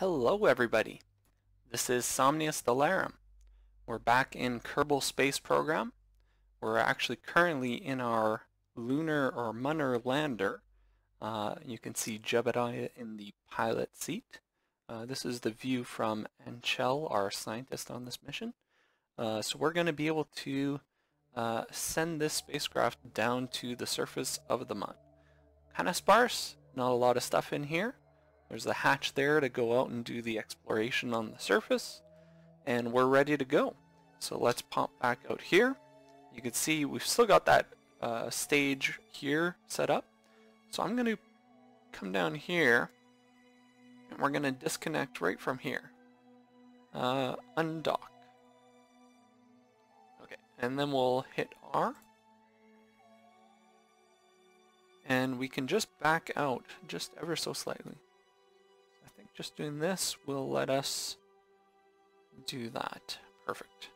Hello everybody, this is Stellarum. We're back in Kerbal space program. We're actually currently in our lunar or Munner lander. You can see Jebediah in the pilot seat. This is the view from Anchel, our scientist on this mission. So we're going to be able to send this spacecraft down to the surface of the Mun. Kind of sparse, not a lot of stuff in here. There's a hatch there to go out and do the exploration on the surface, and we're ready to go. So let's pop back out here. You can see we've still got that stage here set up. So I'm going to come down here, and we're going to disconnect right from here. Undock. Okay, and then we'll hit R. And we can just back out just ever so slightly. I think just doing this will let us do that. Perfect.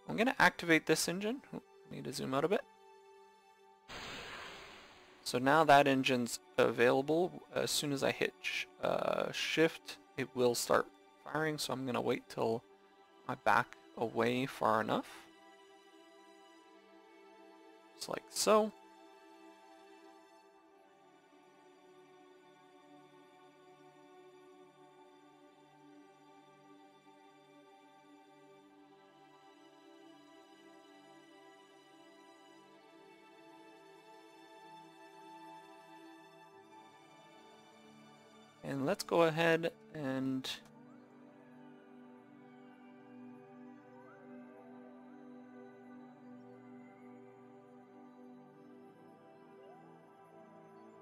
I'm going to activate this engine. I need to zoom out a bit. So now that engine's available. As soon as I hit shift, it will start firing. So I'm going to wait till I back away far enough. Just like so. And let's go ahead and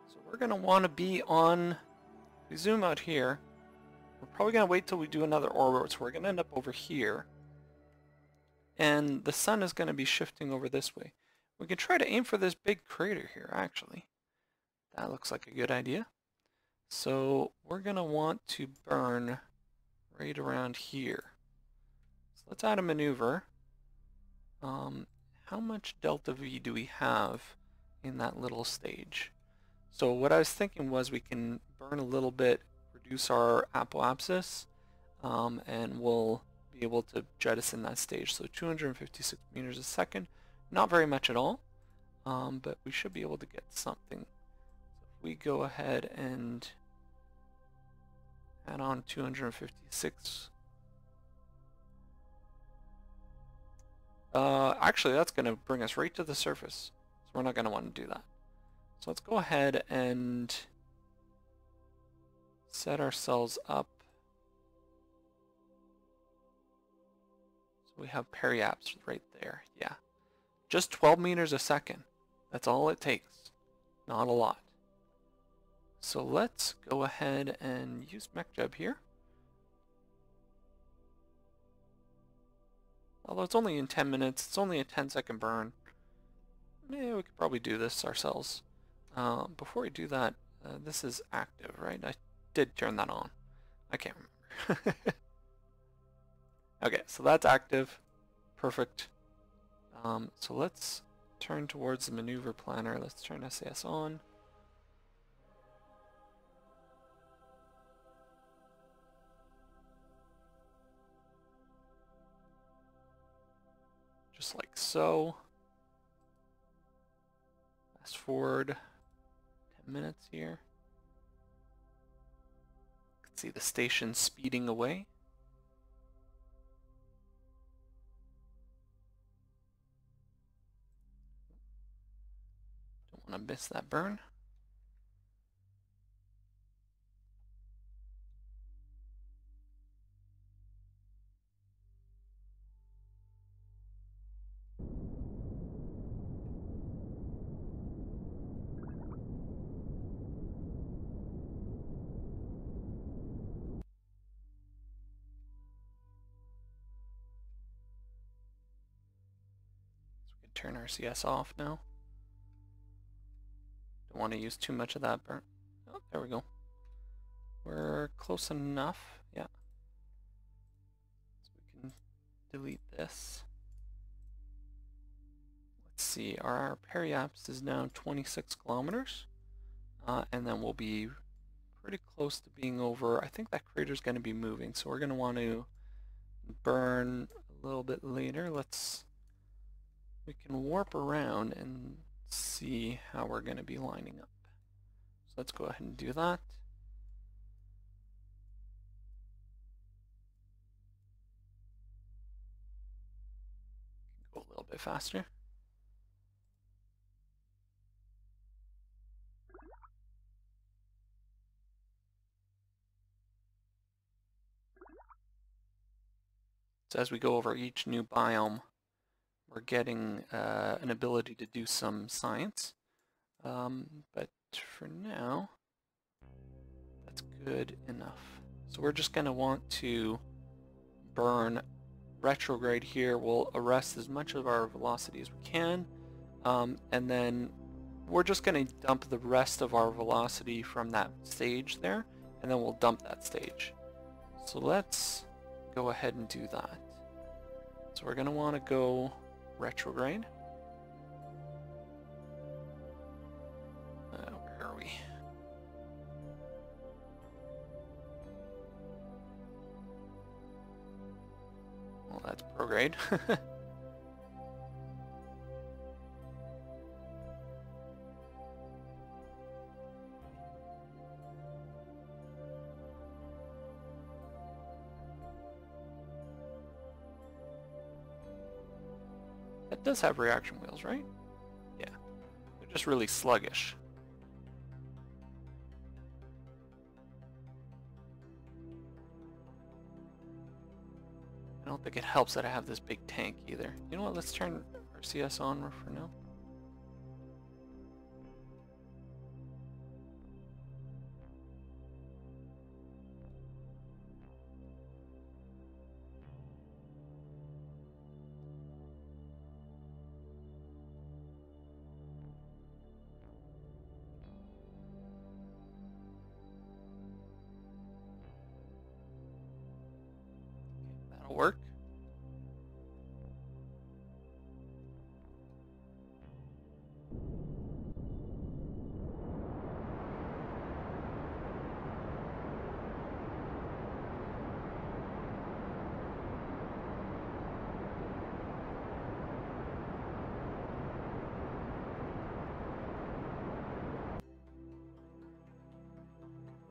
so we're going to want to be on, we zoom out here, we're probably going to wait till we do another orbit, so we're going to end up over here. And the sun is going to be shifting over this way. We can try to aim for this big crater here, actually. That looks like a good idea. So we're going to want to burn right around here. So let's add a maneuver. How much delta V do we have in that little stage? So what I was thinking was we can burn a little bit, reduce our apoapsis, and we'll be able to jettison that stage. So 256 meters a second, not very much at all, but we should be able to get something. So if we go ahead and add on 256. Actually, that's going to bring us right to the surface, so we're not going to want to do that. So let's go ahead and set ourselves up. So we have periaps right there. Yeah, just 12 meters a second. That's all it takes. Not a lot. So let's go ahead and use MechJeb here. Although it's only in 10 minutes, it's only a 10-second burn. Yeah, we could probably do this ourselves. Before we do that, this is active, right? I did turn that on. I can't remember. Okay, so that's active. Perfect. So let's turn towards the maneuver planner. Let's turn SAS on. Just like so. Fast forward 10 minutes here. You can see the station speeding away. Don't want to miss that burn. Turn our CS off now. Don't want to use too much of that burn. Oh, there we go. We're close enough. Yeah. So we can delete this. Let's see. Our periaps is now 26 kilometers. And then we'll be pretty close to being over. I think that crater's going to be moving, so we're going to want to burn a little bit later. We can warp around and see how we're going to be lining up. So let's go ahead and do that. Go a little bit faster. So as we go over each new biome, we're getting an ability to do some science. But for now, that's good enough. So we're just going to want to burn retrograde here. We'll arrest as much of our velocity as we can, and then we're just going to dump the rest of our velocity from that stage there, and then we'll dump that stage. So let's go ahead and do that. So we're going to want to go retrograde. Where are we? Well, that's prograde. That does have reaction wheels, right? Yeah. They're just really sluggish. I don't think it helps that I have this big tank either. You know what, let's turn our CS on for now. That'll work.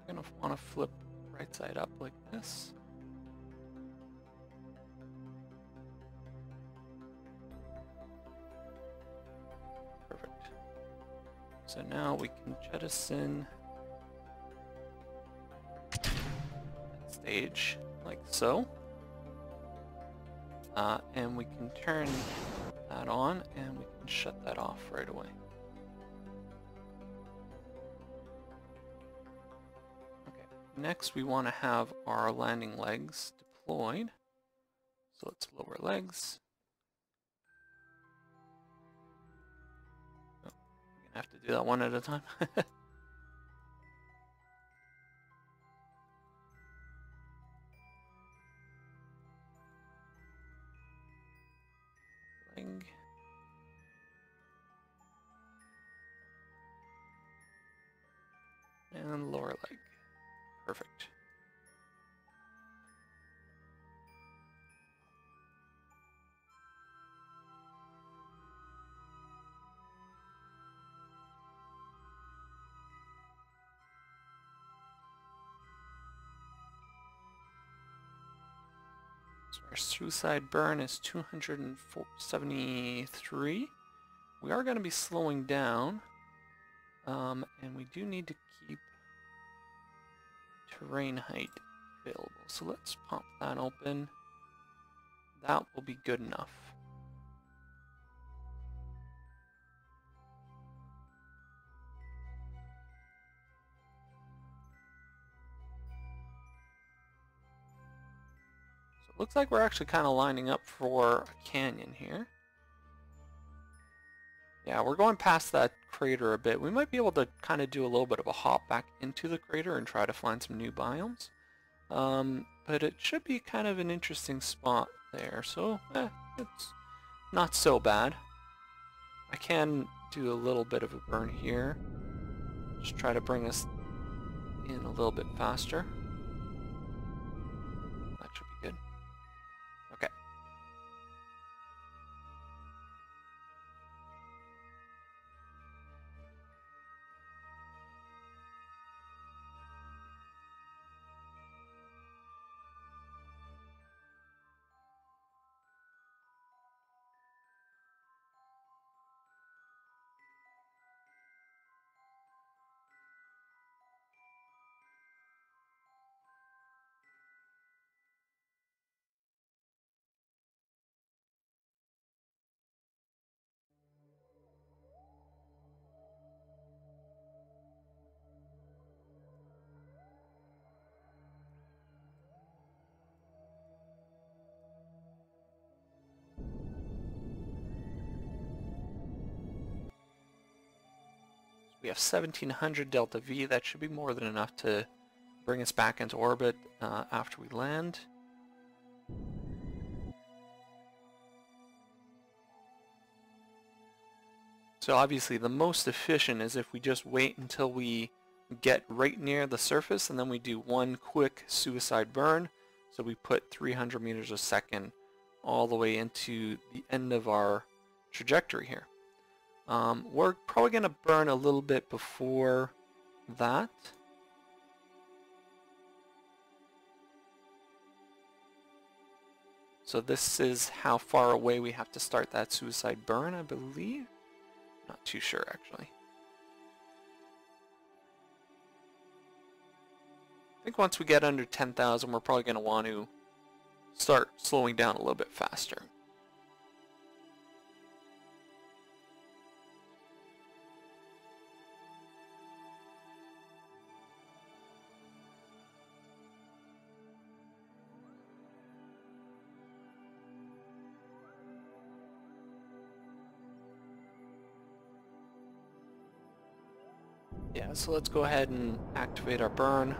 We're gonna want to flip right side up like this. Perfect. So now we can jettison that stage like so. And we can turn that on and we can shut that off right away. Okay, next we want to have our landing legs deployed. So let's lower legs. Oh, we're gonna have to do that one at a time. Leg. And lower leg. Perfect. So our suicide burn is 273. We are going to be slowing down, and we do need to keep terrain height available. So let's pop that open. That will be good enough. So it looks like we're actually kind of lining up for a canyon here. Yeah, we're going past that crater a bit. We might be able to kind of do a little bit of a hop back into the crater and try to find some new biomes. But it should be kind of an interesting spot there, so it's not so bad. I can do a little bit of a burn here. Just try to bring us in a little bit faster. That should be good. Okay. We have 1700 delta V. That should be more than enough to bring us back into orbit after we land. So obviously the most efficient is if we just wait until we get right near the surface and then we do one quick suicide burn. So we put 300 meters a second all the way into the end of our trajectory here. We're probably going to burn a little bit before that. So this is how far away we have to start that suicide burn, I believe. Not too sure, actually. I think once we get under 10,000, we're probably going to want to start slowing down a little bit faster. Yeah, so let's go ahead and activate our burn.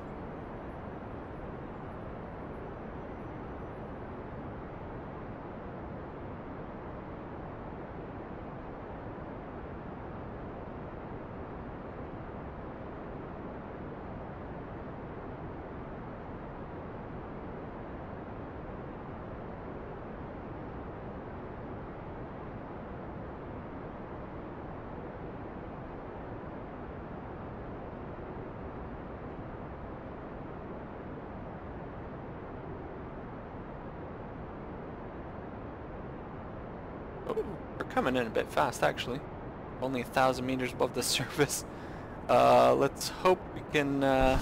Oh, we're coming in a bit fast, actually. Only 1,000 meters above the surface. Let's hope we can... Uh-oh.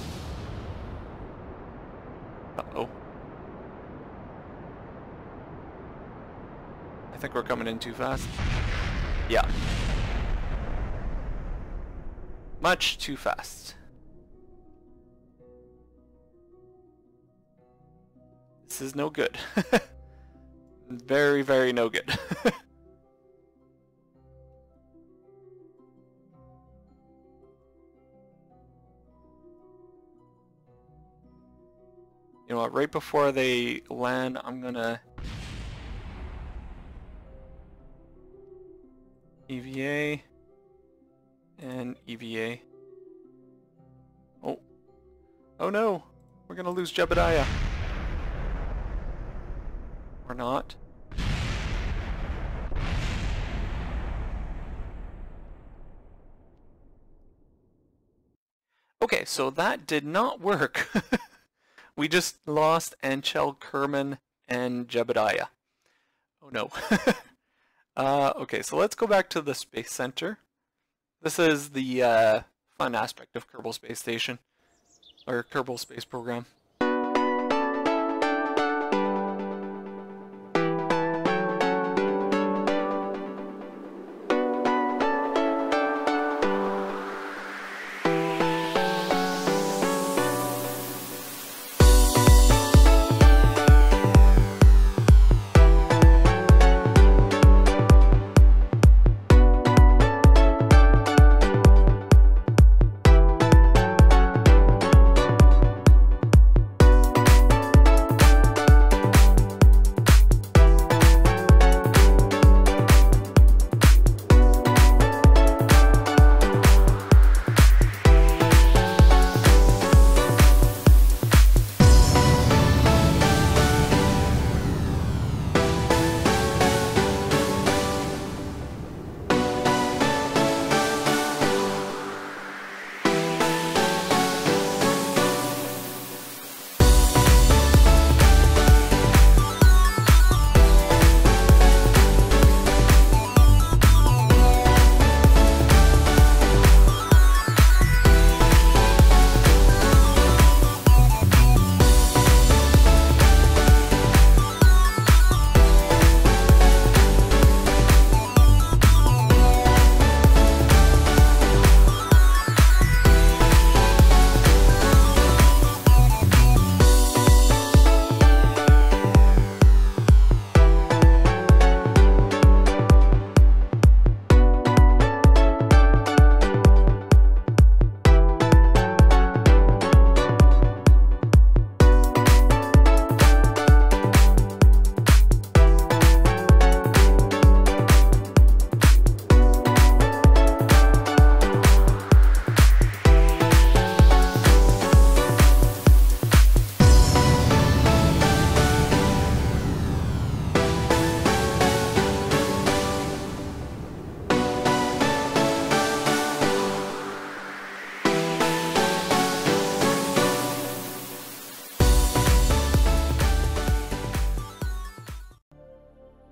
I think we're coming in too fast. Yeah. Much too fast. This is no good. Very, very no good. You know what, right before they land, I'm gonna EVA and EVA. Oh. Oh no! We're gonna lose Jebediah. Or not. Okay, so that did not work. We just lost Anchel, Kerman, and Jebediah. Oh no. Okay, so let's go back to the Space Center. This is the fun aspect of Kerbal Space Station, or Kerbal Space Program.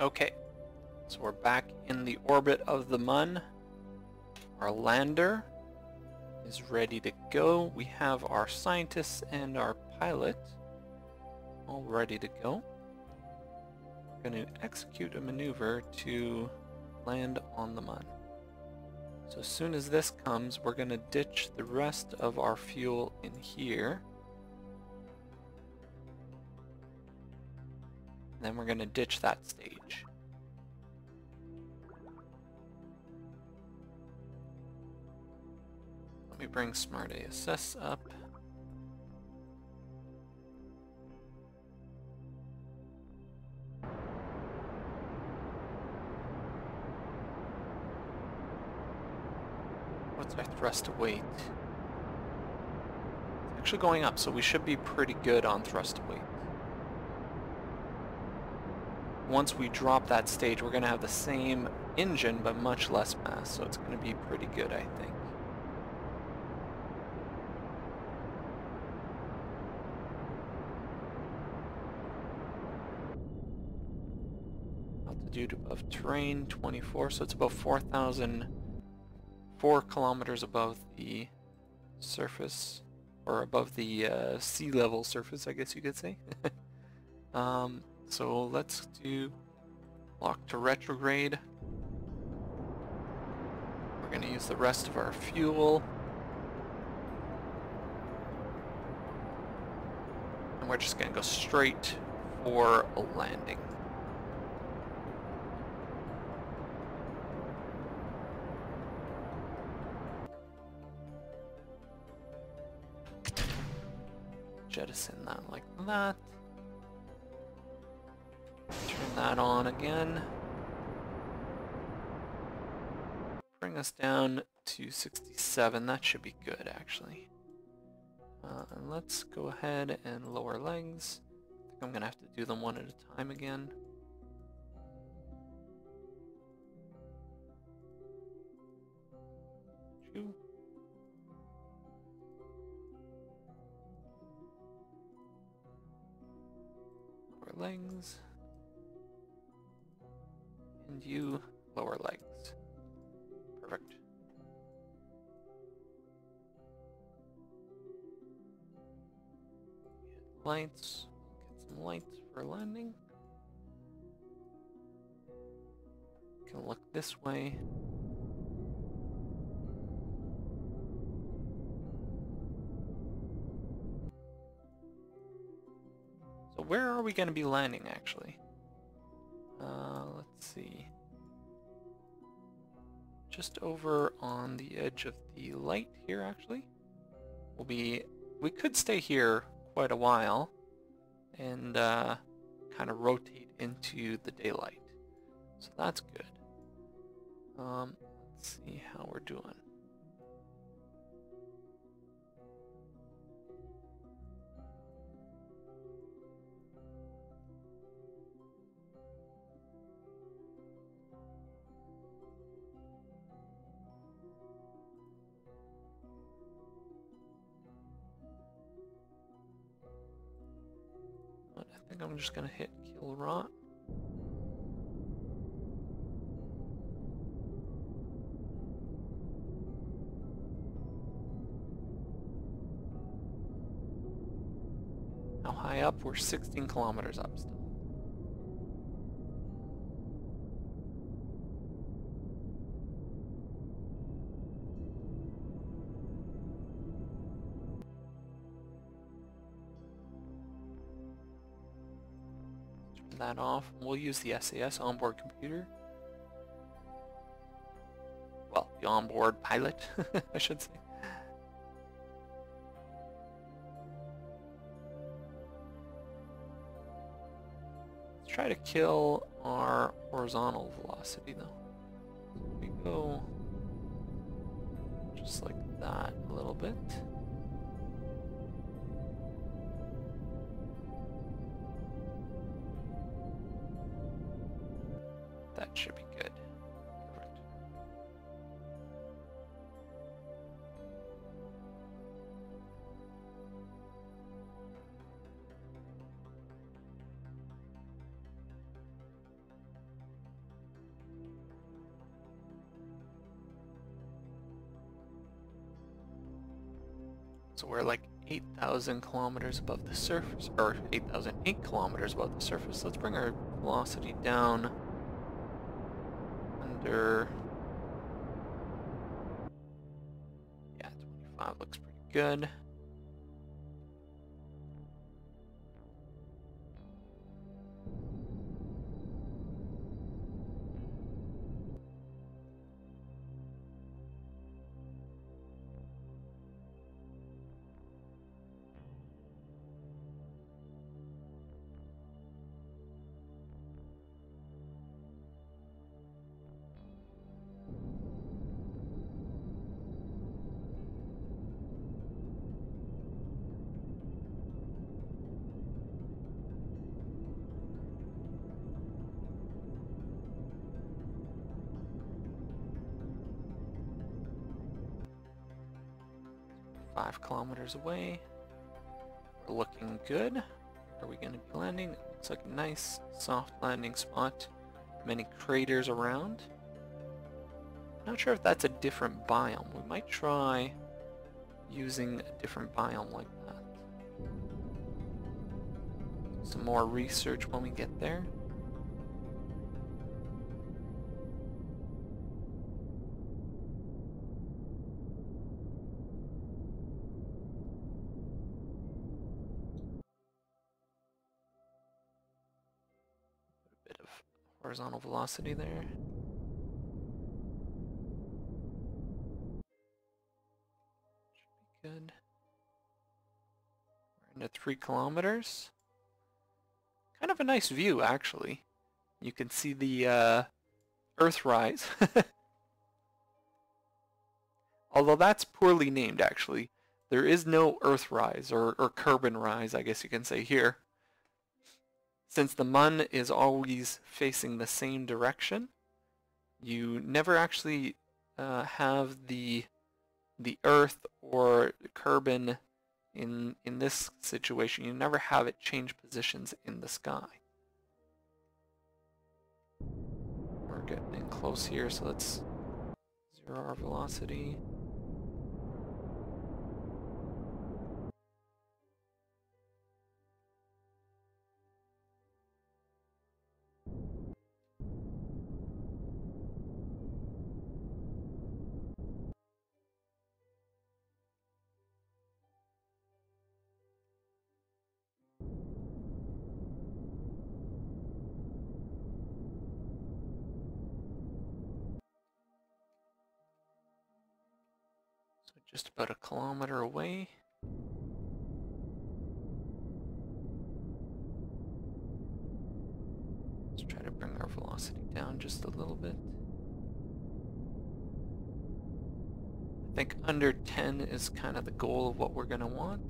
Okay, so we're back in the orbit of the Mun. Our lander is ready to go. We have our scientists and our pilot all ready to go. We're going to execute a maneuver to land on the Mun. So as soon as this comes, we're going to ditch the rest of our fuel in here. Then we're going to ditch that stage. Let me bring Smart ASS up. What's our thrust to weight? It's actually going up, so we should be pretty good on thrust to weight. Once we drop that stage, we're going to have the same engine, but much less mass, so it's going to be pretty good, I think. Altitude above terrain, 24, so it's about 4 kilometers above the surface, or above the sea level surface, I guess you could say. So let's do lock to retrograde. We're going to use the rest of our fuel. And we're just going to go straight for a landing. Jettison that like that. Turn that on again. Bring us down to 67. That should be good, actually. And let's go ahead and lower legs. I think I'm going to have to do them one at a time again. Two. Lower legs. And you lower legs. Perfect. Get lights. Get some lights for landing. Can look this way. So where are we going to be landing, actually? Let's see. Just over on the edge of the light here, actually. We could stay here quite a while and kind of rotate into the daylight. So that's good. Let's see how we're doing. I think I'm just gonna hit kill rot. How high up? We're 16 kilometers up still. Turn that off. We'll use the SAS onboard computer. Well, the onboard pilot, I should say. Let's try to kill our horizontal velocity though. So we go just like that a little bit. That should be good. Perfect. So we're like 8,000 kilometers above the surface, or 8,008 kilometers above the surface. Let's bring our velocity down under, yeah, 25 looks pretty good. Five kilometers away. We're looking good. Are we going to be landing? It looks like a nice soft landing spot. Many craters around. Not sure if that's a different biome. We might try using a different biome like that. Some more research when we get there. A bit of horizontal velocity there. Should be good. We're into 3 kilometers. Kind of a nice view, actually. You can see the Earthrise. Although that's poorly named, actually. There is no Earthrise, or Kerbal rise, I guess you can say here. Since the Mun is always facing the same direction, you never actually have the Earth or Kerbal in this situation. You never have it change positions in the sky. We're getting in close here, so let's zero our velocity. Just about a kilometer away. Let's try to bring our velocity down just a little bit. I think under 10 is kind of the goal of what we're going to want.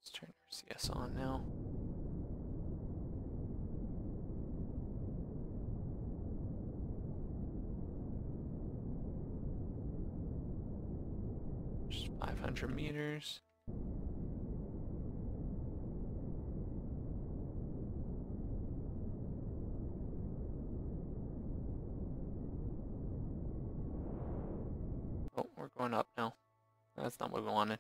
Let's turn our CS on now. Just 500 meters. Oh, we're going up now. That's not what we wanted.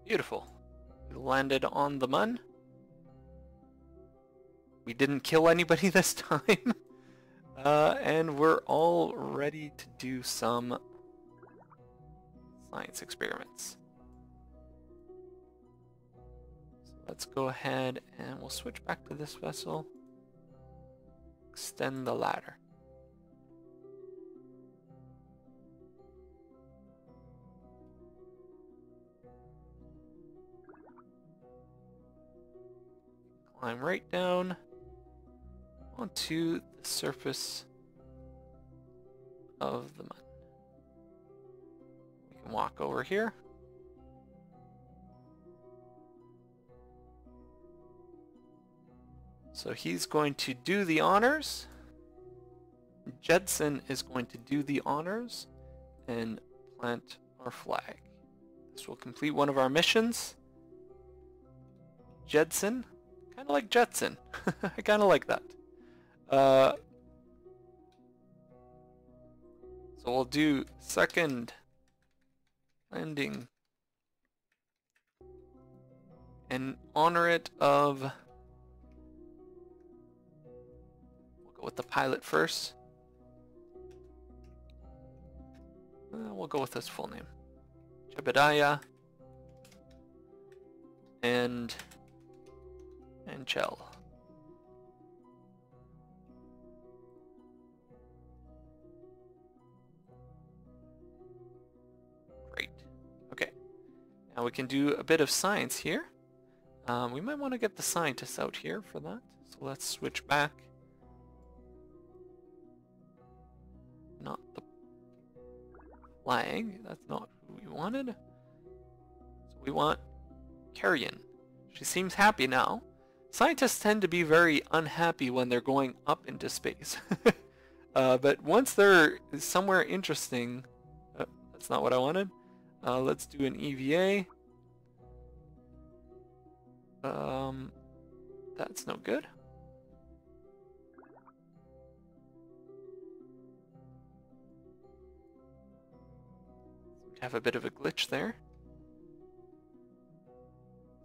Beautiful. We landed on the Mun. We didn't kill anybody this time. And we're all ready to do some science experiments. So let's go ahead and we'll switch back to this vessel. Extend the ladder. Climb right down onto the surface of the Mun. We can walk over here. So he's going to do the honors. Jedson is going to do the honors and plant our flag. This will complete one of our missions. Jedson, kind of like Jetson. I kind of like that. So we'll do second landing and honor it of, we'll go with the pilot first. We'll go with his full name. Jebediah and Chell. Great. Okay. Now we can do a bit of science here. We might want to get the scientists out here for that. So let's switch back. Not the flag. That's not who we wanted. So we want Carrion. She seems happy now. Scientists tend to be very unhappy when they're going up into space. But once they're somewhere interesting, that's not what I wanted. Let's do an EVA. That's no good. We have a bit of a glitch there.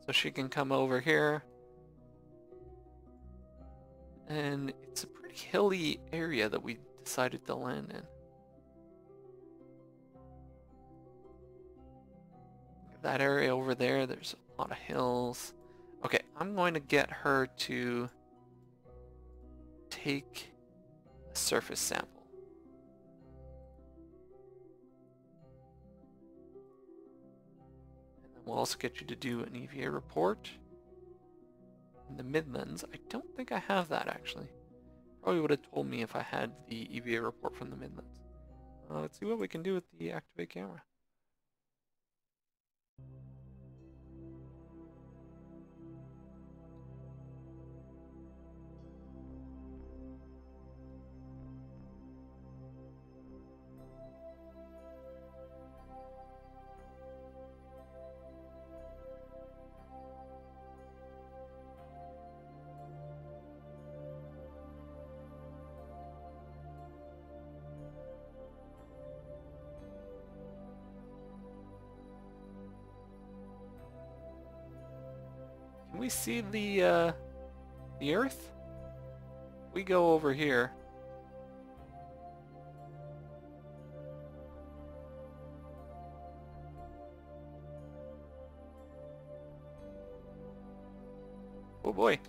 So she can come over here. And it's a pretty hilly area that we decided to land in. That area over there, there's a lot of hills. Okay, I'm going to get her to take a surface sample. And then we'll also get you to do an EVA report. In the Midlands, I don't think I have that actually. Probably would have told me if I had the EVA report from the Midlands. Let's see what we can do with the activate camera. Can we see the Earth? We go over here. Oh boy.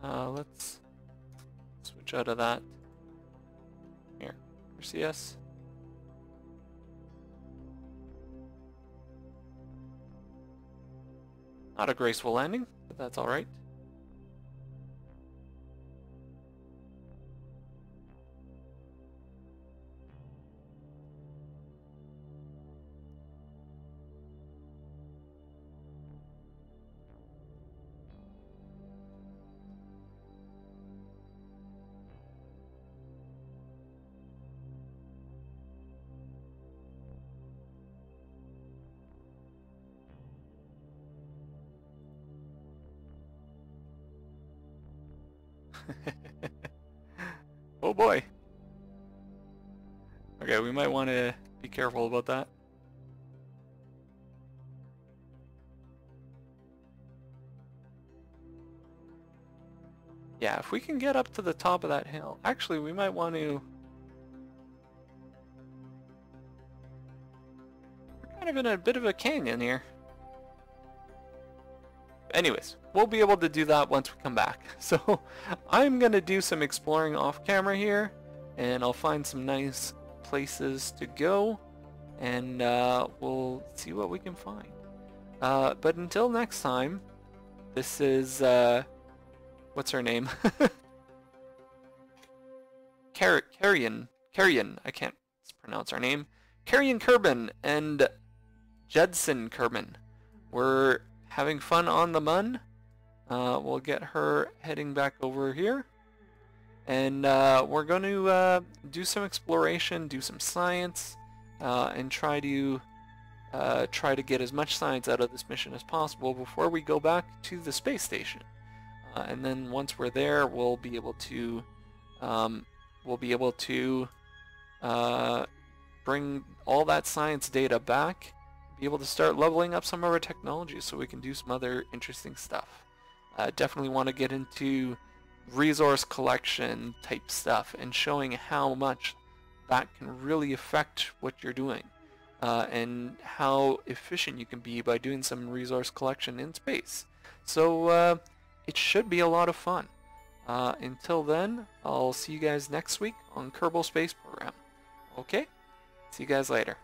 Let's switch out of that. Here, RCS. Not a graceful landing, but that's all right. Oh boy. Okay, we might want to be careful about that. Yeah, if we can get up to the top of that hill. Actually, we might want to... We're kind of in a bit of a canyon here. Anyways, we'll be able to do that once we come back. So, I'm going to do some exploring off camera here, and I'll find some nice places to go, and we'll see what we can find. But until next time, this is... what's her name? Carrion, I can't pronounce her name. Carrion Kerbal and Judson Kerbal. We're having fun on the Mun. We'll get her heading back over here. And we're going to do some exploration, do some science, and try to get as much science out of this mission as possible before we go back to the space station. And then once we're there, we'll be able to bring all that science data back, be able to start leveling up some of our technology so we can do some other interesting stuff. Definitely want to get into resource collection type stuff and showing how much that can really affect what you're doing, and how efficient you can be by doing some resource collection in space. So it should be a lot of fun. Until then, I'll see you guys next week on Kerbal Space Program. Okay? See you guys later.